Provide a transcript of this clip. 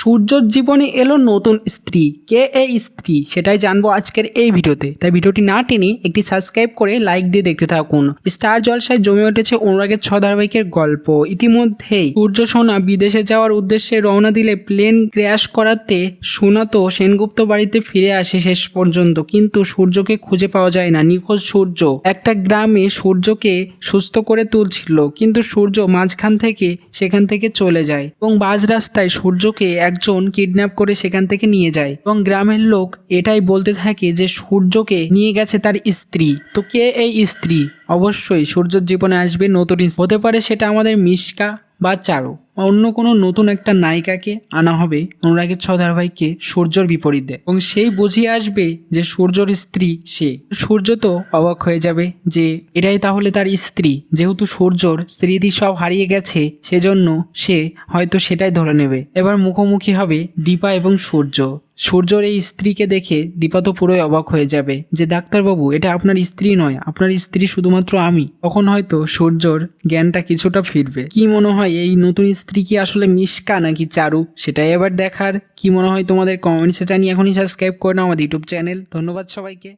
সূর্যর জীবনে এলো নতুন স্ত্রী। কে এই স্ত্রী সেটাই জানবো আজকের এই ভিডিওতে, তাই ভিডিওটি না টেনে একটি সাবস্ক্রাইব করে লাইক দিয়ে দেখতে থাকুন। স্টার জলসায় জমে উঠেছে অনুরাগের 6 ধারাবাহিকের গল্প। ইতিমধ্যেই সূর্য সোনা বিদেশে যাওয়ার উদ্দেশ্যে রওনা দিলে প্লেন ক্র্যাশ করাতে সোনা তো সেনগুপ্ত বাড়িতে ফিরে আসে শেষ পর্যন্ত, কিন্তু সূর্যকে খুঁজে পাওয়া যায় না। নিখোঁজ সূর্য। একটা গ্রামে সূর্যকে সুস্থ করে তুলছিল, কিন্তু সূর্য মাঝখান থেকে সেখান থেকে চলে যায় এবং বাজ রাস্তায় সূর্যকে একজন কিডন্যাপ করে সেখান থেকে নিয়ে যায় এবং গ্রামের লোক এটাই বলতে থাকে যে সূর্যকে নিয়ে গেছে তার স্ত্রী। তো কে এই স্ত্রী? অবশ্যই সূর্যের জীবনে আসবে নতুন হতে পারে সেটা আমাদের মিশকা বা চারু বা অন্য কোনো নতুন একটা নায়িকাকে আনা হবে অনুরাগের 6 ধারাবাহিককে সূর্যর বিপরীতে, এবং সেই বুঝিয়ে আসবে যে সূর্যর স্ত্রী সে। সূর্য তো অবাক হয়ে যাবে যে এটাই তাহলে তার স্ত্রী। যেহেতু সূর্যর স্মৃতি সব হারিয়ে গেছে সেজন্য সে হয়তো সেটাই ধরে নেবে। এবার মুখোমুখি হবে দীপা এবং সূর্য। সূর্যর এই স্ত্রীকে দেখে দীপা তো পুরোই অবাক হয়ে যাবে যে ডাক্তারবাবু, এটা আপনার স্ত্রী নয়, আপনার স্ত্রী শুধুমাত্র আমি। তখন হয়তো সূর্যর জ্ঞানটা কিছুটা ফিরবে। কি মনে হয় এই নতুন স্ত্রী কি আসলে মিশকা নাকি চারু, সেটাই এবার দেখার। কি মনে হয় তোমাদের কমেন্টসে জানিয়ে এখনই সাবস্ক্রাইব করে নাও আমাদের ইউটিউব চ্যানেল। ধন্যবাদ সবাইকে।